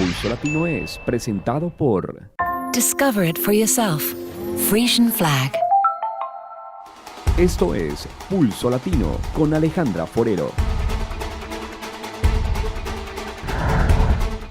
Pulso Latino es presentado por Discover it for yourself. Frisian Flag. Esto es Pulso Latino con Alejandra Forero.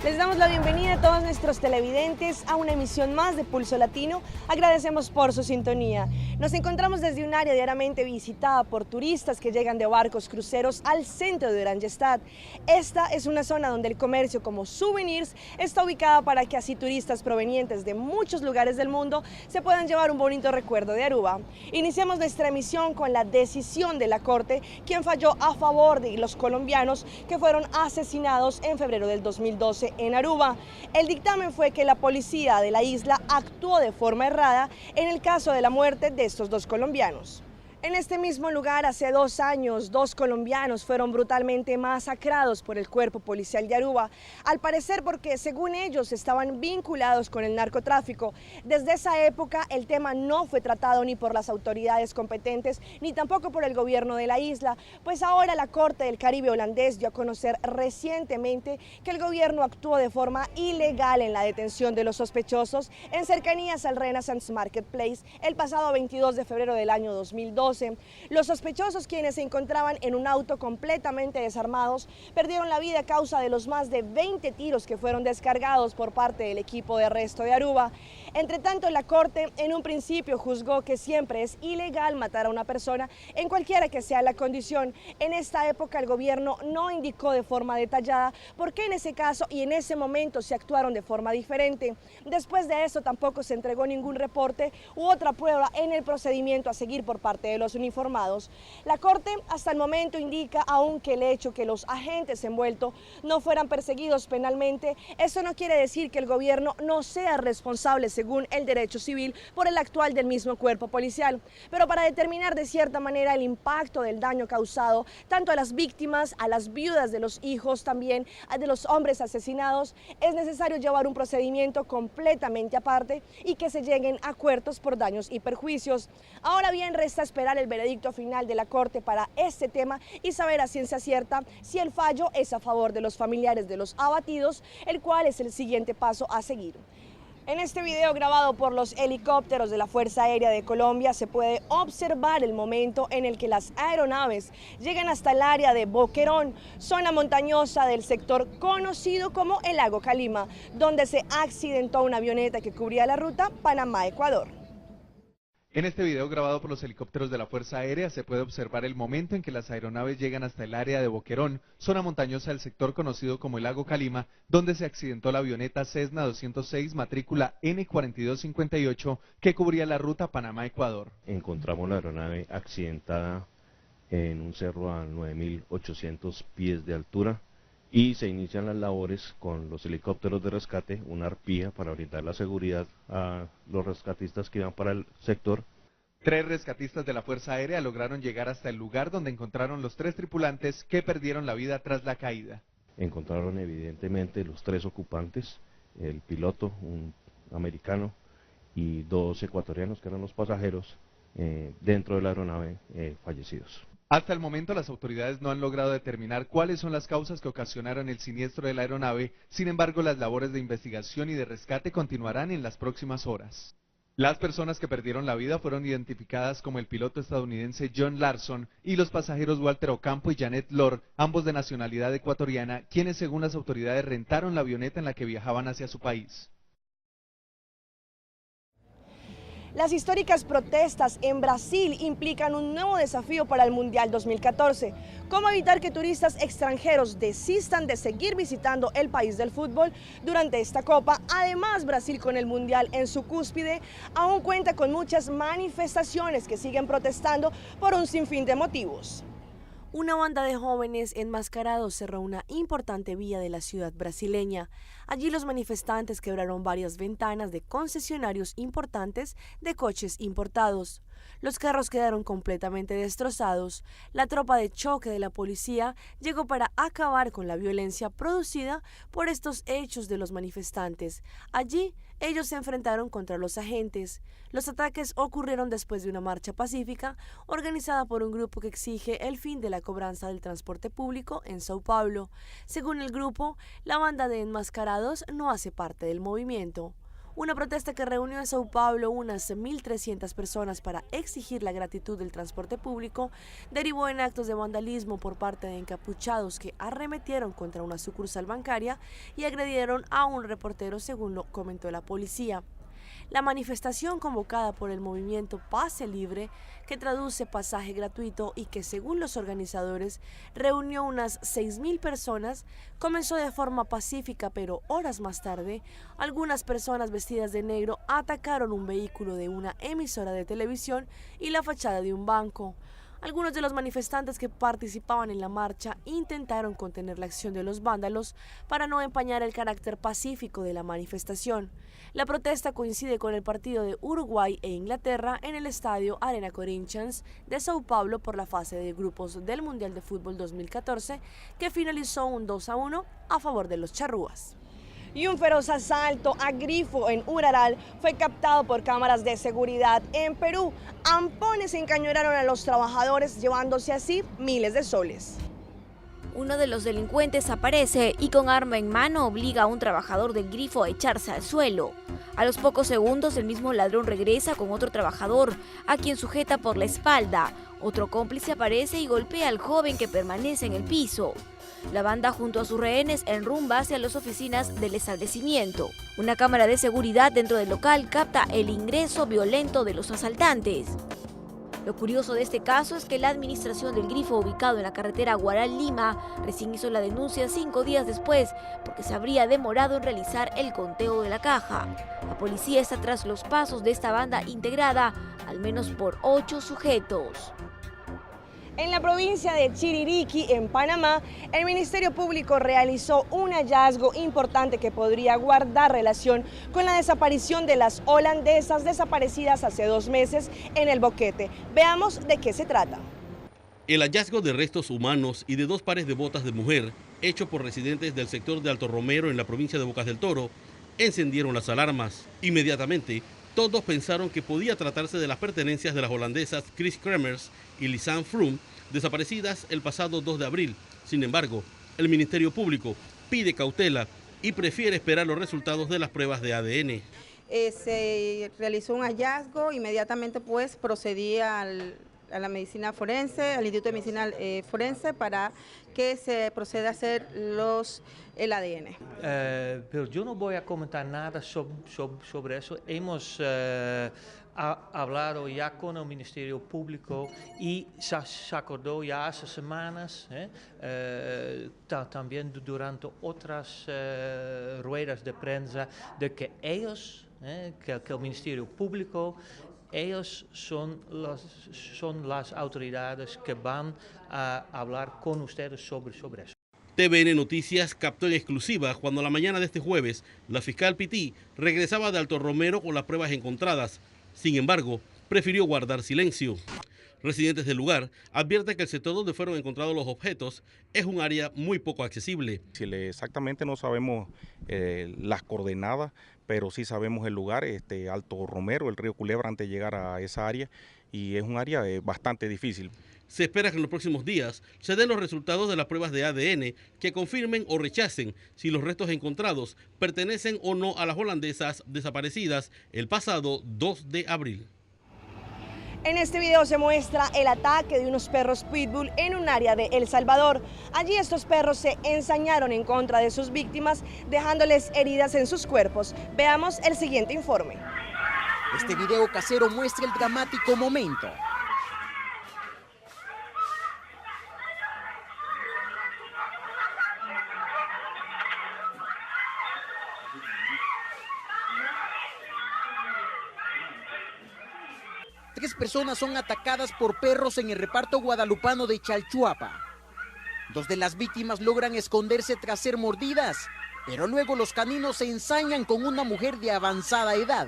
Les damos la bienvenida a todos nuestros televidentes a una emisión más de Pulso Latino. Agradecemos por su sintonía. Nos encontramos desde un área diariamente visitada por turistas que llegan de barcos cruceros al centro de Oranjestad. Esta es una zona donde el comercio como souvenirs está ubicada para que así turistas provenientes de muchos lugares del mundo se puedan llevar un bonito recuerdo de Aruba. Iniciamos nuestra emisión con la decisión de la Corte, quien falló a favor de los colombianos que fueron asesinados en febrero del 2012 en Aruba. El dictamen fue que la policía de la isla actuó de forma errada en el caso de la muerte de estos dos colombianos. En este mismo lugar, hace 2 años, 2 colombianos fueron brutalmente masacrados por el cuerpo policial de Aruba, al parecer porque, según ellos, estaban vinculados con el narcotráfico. Desde esa época, el tema no fue tratado ni por las autoridades competentes, ni tampoco por el gobierno de la isla, pues ahora la Corte del Caribe holandés dio a conocer recientemente que el gobierno actuó de forma ilegal en la detención de los sospechosos en cercanías al Renaissance Marketplace el pasado 22 de febrero del año 2012. Los sospechosos, quienes se encontraban en un auto completamente desarmados, perdieron la vida a causa de los más de 20 tiros que fueron descargados por parte del equipo de arresto de Aruba. Entre tanto, la Corte en un principio juzgó que siempre es ilegal matar a una persona en cualquiera que sea la condición. En esta época el gobierno no indicó de forma detallada por qué en ese caso y en ese momento se actuaron de forma diferente. Después de eso tampoco se entregó ningún reporte u otra prueba en el procedimiento a seguir por parte de los uniformados. La Corte hasta el momento indica aún que el hecho que los agentes envueltos no fueran perseguidos penalmente, eso no quiere decir que el gobierno no sea responsable según el derecho civil por el actual del mismo cuerpo policial. Pero para determinar de cierta manera el impacto del daño causado tanto a las víctimas, a las viudas de los hijos, también de los hombres asesinados, es necesario llevar un procedimiento completamente aparte y que se lleguen a acuerdos por daños y perjuicios. Ahora bien, resta esperar el veredicto final de la Corte para este tema y saber a ciencia cierta si el fallo es a favor de los familiares de los abatidos, el cual es el siguiente paso a seguir. En este video grabado por los helicópteros de la Fuerza Aérea de Colombia se puede observar el momento en el que las aeronaves llegan hasta el área de Boquerón, zona montañosa del sector conocido como el Lago Calima, donde se accidentó una avioneta que cubría la ruta Panamá-Ecuador. En este video grabado por los helicópteros de la Fuerza Aérea se puede observar el momento en que las aeronaves llegan hasta el área de Boquerón, zona montañosa del sector conocido como el Lago Calima, donde se accidentó la avioneta Cessna 206 matrícula N4258 que cubría la ruta Panamá-Ecuador. Encontramos la aeronave accidentada en un cerro a 9.800 pies de altura y se inician las labores con los helicópteros de rescate, una arpía para brindar la seguridad a los rescatistas que iban para el sector. 3 rescatistas de la Fuerza Aérea lograron llegar hasta el lugar donde encontraron los 3 tripulantes que perdieron la vida tras la caída. Encontraron evidentemente los 3 ocupantes, el piloto, un americano, y 2 ecuatorianos que eran los pasajeros dentro de la aeronave fallecidos. Hasta el momento las autoridades no han logrado determinar cuáles son las causas que ocasionaron el siniestro de la aeronave, sin embargo las labores de investigación y de rescate continuarán en las próximas horas. Las personas que perdieron la vida fueron identificadas como el piloto estadounidense John Larson y los pasajeros Walter Ocampo y Janet Lord, ambos de nacionalidad ecuatoriana, quienes según las autoridades rentaron la avioneta en la que viajaban hacia su país. Las históricas protestas en Brasil implican un nuevo desafío para el Mundial 2014. ¿Cómo evitar que turistas extranjeros desistan de seguir visitando el país del fútbol durante esta Copa? Además, Brasil, con el Mundial en su cúspide, aún cuenta con muchas manifestaciones que siguen protestando por un sinfín de motivos. Una banda de jóvenes enmascarados cerró una importante vía de la ciudad brasileña. Allí los manifestantes quebraron varias ventanas de concesionarios importantes de coches importados. Los carros quedaron completamente destrozados. La tropa de choque de la policía llegó para acabar con la violencia producida por estos hechos de los manifestantes. Allí, ellos se enfrentaron contra los agentes. Los ataques ocurrieron después de una marcha pacífica organizada por un grupo que exige el fin de la cobranza del transporte público en Sao Paulo. Según el grupo, la banda de enmascarados no hace parte del movimiento. Una protesta que reunió en Sao Paulo unas 1.300 personas para exigir la gratitud del transporte público derivó en actos de vandalismo por parte de encapuchados que arremetieron contra una sucursal bancaria y agredieron a un reportero, según lo comentó la policía. La manifestación convocada por el movimiento Pase Libre, que traduce pasaje gratuito y que según los organizadores reunió unas 6.000 personas, comenzó de forma pacífica, pero horas más tarde, algunas personas vestidas de negro atacaron un vehículo de una emisora de televisión y la fachada de un banco. Algunos de los manifestantes que participaban en la marcha intentaron contener la acción de los vándalos para no empañar el carácter pacífico de la manifestación. La protesta coincide con el partido de Uruguay e Inglaterra en el estadio Arena Corinthians de Sao Paulo por la fase de grupos del Mundial de Fútbol 2014, que finalizó un 2-1 a favor de los charrúas. Y un feroz asalto a Grifo en Uraral fue captado por cámaras de seguridad en Perú. Ampones encañonaron a los trabajadores, llevándose así miles de soles. Uno de los delincuentes aparece y con arma en mano obliga a un trabajador del Grifo a echarse al suelo. A los pocos segundos el mismo ladrón regresa con otro trabajador, a quien sujeta por la espalda. Otro cómplice aparece y golpea al joven que permanece en el piso. La banda junto a sus rehenes enrumba hacia las oficinas del establecimiento. Una cámara de seguridad dentro del local capta el ingreso violento de los asaltantes. Lo curioso de este caso es que la administración del Grifo, ubicado en la carretera Huaral-Lima, recién hizo la denuncia 5 días después porque se habría demorado en realizar el conteo de la caja. La policía está tras los pasos de esta banda integrada al menos por 8 sujetos. En la provincia de Chiriquí, en Panamá, el Ministerio Público realizó un hallazgo importante que podría guardar relación con la desaparición de las holandesas desaparecidas hace 2 meses en el Boquete. Veamos de qué se trata. El hallazgo de restos humanos y de 2 pares de botas de mujer, hecho por residentes del sector de Alto Romero en la provincia de Bocas del Toro, encendieron las alarmas. Inmediatamente, todos pensaron que podía tratarse de las pertenencias de las holandesas Chris Kremers y Lisanne Froome, desaparecidas el pasado 2 de abril. Sin embargo, el Ministerio Público pide cautela y prefiere esperar los resultados de las pruebas de ADN. Se realizó un hallazgo, inmediatamente pues procedí a la medicina forense, al Instituto de Medicina Forense, para que se proceda a hacer el ADN. Pero yo no voy a comentar nada sobre eso. Hemos hablado ya con el Ministerio Público y se acordó ya hace semanas, también durante otras ruedas de prensa, de que ellos, que el Ministerio Público, ellos son las autoridades que van a hablar con ustedes sobre eso. TVN Noticias captó en exclusiva cuando la mañana de este jueves la fiscal Pití regresaba de Alto Romero con las pruebas encontradas. Sin embargo, prefirió guardar silencio. Residentes del lugar advierten que el sector donde fueron encontrados los objetos es un área muy poco accesible. Exactamente no sabemos las coordenadas, pero sí sabemos el lugar, Alto Romero, el río Culebra, antes de llegar a esa área, y es un área bastante difícil. Se espera que en los próximos días se den los resultados de las pruebas de ADN que confirmen o rechacen si los restos encontrados pertenecen o no a las holandesas desaparecidas el pasado 2 de abril. En este video se muestra el ataque de unos perros pitbull en un área de El Salvador. Allí estos perros se ensañaron en contra de sus víctimas, dejándoles heridas en sus cuerpos. Veamos el siguiente informe. Este video casero muestra el dramático momento. Tres personas son atacadas por perros en el reparto guadalupano de Chalchuapa. 2 de las víctimas logran esconderse tras ser mordidas, pero luego los caninos se ensañan con una mujer de avanzada edad.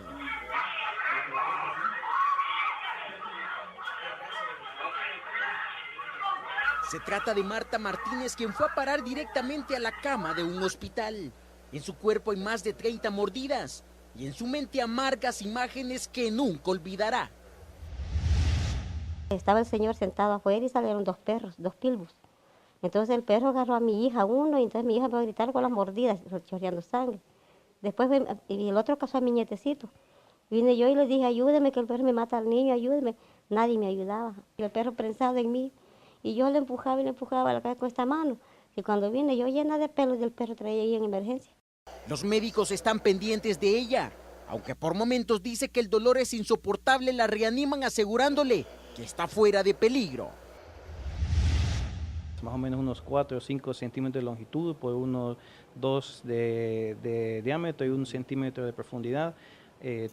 Se trata de Marta Martínez, quien fue a parar directamente a la cama de un hospital. En su cuerpo hay más de 30 mordidas y en su mente amargas imágenes que nunca olvidará. Estaba el señor sentado afuera y salieron dos perros, dos pitbulls. Entonces el perro agarró a mi hija, uno, y entonces mi hija empezó a gritar con las mordidas, chorreando sangre. Después y el otro casó a mi nietecito. Vine yo y le dije, ayúdeme, que el perro me mata al niño, ayúdeme. Nadie me ayudaba. Y el perro prensado en mí. Y yo le empujaba a la calle con esta mano. Y cuando vine yo llena de pelos del perro traía ahí en emergencia. Los médicos están pendientes de ella. Aunque por momentos dice que el dolor es insoportable, la reaniman asegurándole que está fuera de peligro. Más o menos unos 4 o 5 centímetros de longitud por unos 2 de diámetro y 1 centímetro de profundidad.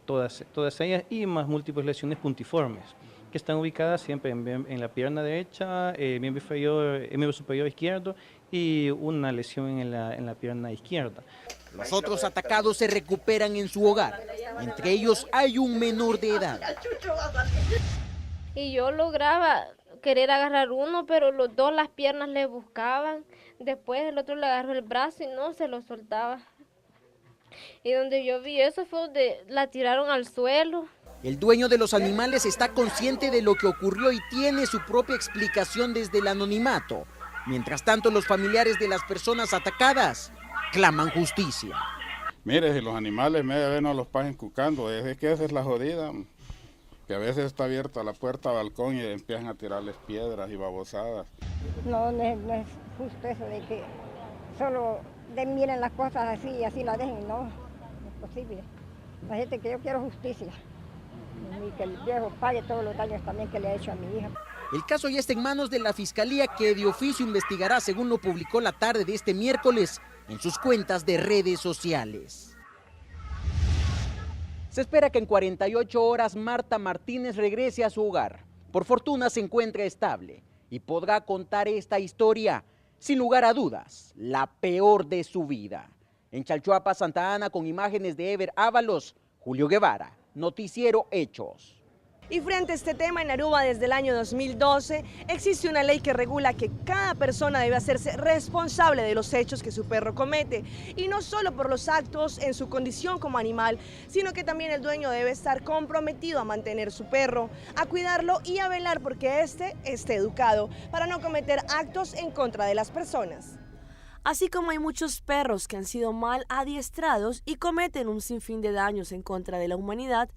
Todas ellas y más múltiples lesiones puntiformes que están ubicadas siempre en la pierna derecha, miembro superior izquierdo y una lesión en la pierna izquierda. Los otros atacados se recuperan en su hogar. Entre ellos hay un menor de edad. Y yo lograba querer agarrar uno, pero los dos las piernas le buscaban. Después el otro le agarró el brazo y no se lo soltaba. Y donde yo vi eso fue donde la tiraron al suelo. El dueño de los animales está consciente de lo que ocurrió y tiene su propia explicación desde el anonimato. Mientras tanto, los familiares de las personas atacadas claman justicia. Mire, si los animales media vez no los pasen cucando, es que esa es la jodida, que a veces está abierta la puerta al balcón y empiezan a tirarles piedras y babosadas. No es justo eso de que solo miren las cosas así y así las dejen, no es posible. La gente que yo quiero justicia y que el viejo pague todos los daños también que le ha hecho a mi hija. El caso ya está en manos de la Fiscalía, que de oficio investigará, según lo publicó la tarde de este miércoles en sus cuentas de redes sociales. Se espera que en 48 horas Marta Martínez regrese a su hogar. Por fortuna se encuentra estable y podrá contar esta historia, sin lugar a dudas, la peor de su vida. En Chalchuapa, Santa Ana, con imágenes de Ever Ábalos, Julio Guevara, Noticiero Hechos. Y frente a este tema, en Aruba desde el año 2012 existe una ley que regula que cada persona debe hacerse responsable de los hechos que su perro comete, y no solo por los actos en su condición como animal, sino que también el dueño debe estar comprometido a mantener su perro, a cuidarlo y a velar porque éste esté educado para no cometer actos en contra de las personas. Así como hay muchos perros que han sido mal adiestrados y cometen un sinfín de daños en contra de la humanidad,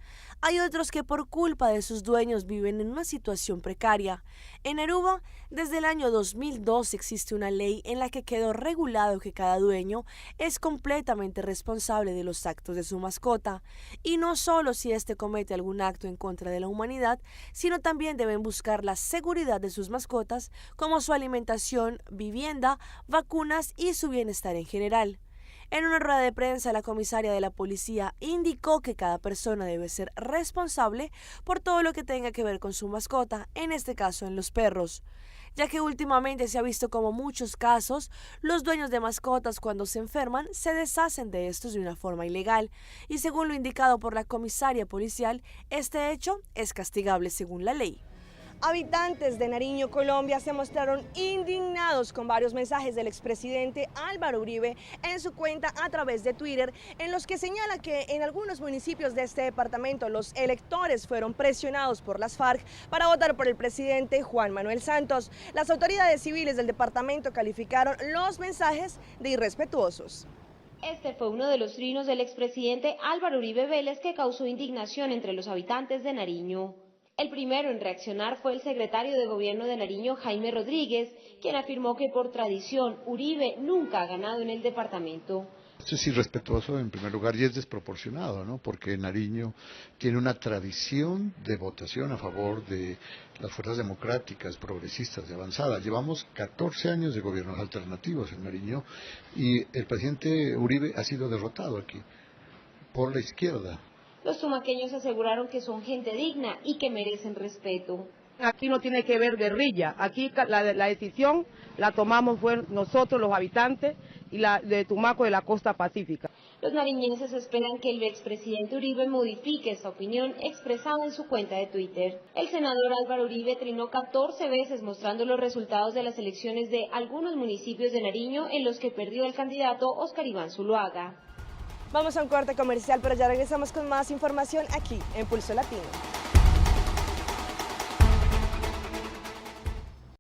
hay otros que por culpa de sus dueños viven en una situación precaria. En Aruba, desde el año 2002 existe una ley en la que quedó regulado que cada dueño es completamente responsable de los actos de su mascota, y no solo si éste comete algún acto en contra de la humanidad, sino también deben buscar la seguridad de sus mascotas, como su alimentación, vivienda, vacunas y su bienestar en general. En una rueda de prensa, la comisaria de la policía indicó que cada persona debe ser responsable por todo lo que tenga que ver con su mascota, en este caso en los perros, ya que últimamente se ha visto como muchos casos, los dueños de mascotas cuando se enferman se deshacen de estos de una forma ilegal, y según lo indicado por la comisaria policial, este hecho es castigable según la ley. Habitantes de Nariño, Colombia, se mostraron indignados con varios mensajes del expresidente Álvaro Uribe en su cuenta a través de Twitter, en los que señala que en algunos municipios de este departamento los electores fueron presionados por las FARC para votar por el presidente Juan Manuel Santos. Las autoridades civiles del departamento calificaron los mensajes de irrespetuosos. Este fue uno de los trinos del expresidente Álvaro Uribe Vélez que causó indignación entre los habitantes de Nariño. El primero en reaccionar fue el secretario de Gobierno de Nariño, Jaime Rodríguez, quien afirmó que por tradición Uribe nunca ha ganado en el departamento. Esto es irrespetuoso en primer lugar y es desproporcionado, ¿no? Porque Nariño tiene una tradición de votación a favor de las fuerzas democráticas, progresistas, de avanzada. Llevamos 14 años de gobiernos alternativos en Nariño y el presidente Uribe ha sido derrotado aquí por la izquierda. Los tumaqueños aseguraron que son gente digna y que merecen respeto. Aquí no tiene que ver guerrilla, aquí la decisión la tomamos fue nosotros los habitantes y la de Tumaco de la costa pacífica. Los nariñenses esperan que el expresidente Uribe modifique esta opinión expresada en su cuenta de Twitter. El senador Álvaro Uribe trinó 14 veces mostrando los resultados de las elecciones de algunos municipios de Nariño en los que perdió el candidato Óscar Iván Zuluaga. Vamos a un corte comercial, pero ya regresamos con más información aquí en Pulso Latino.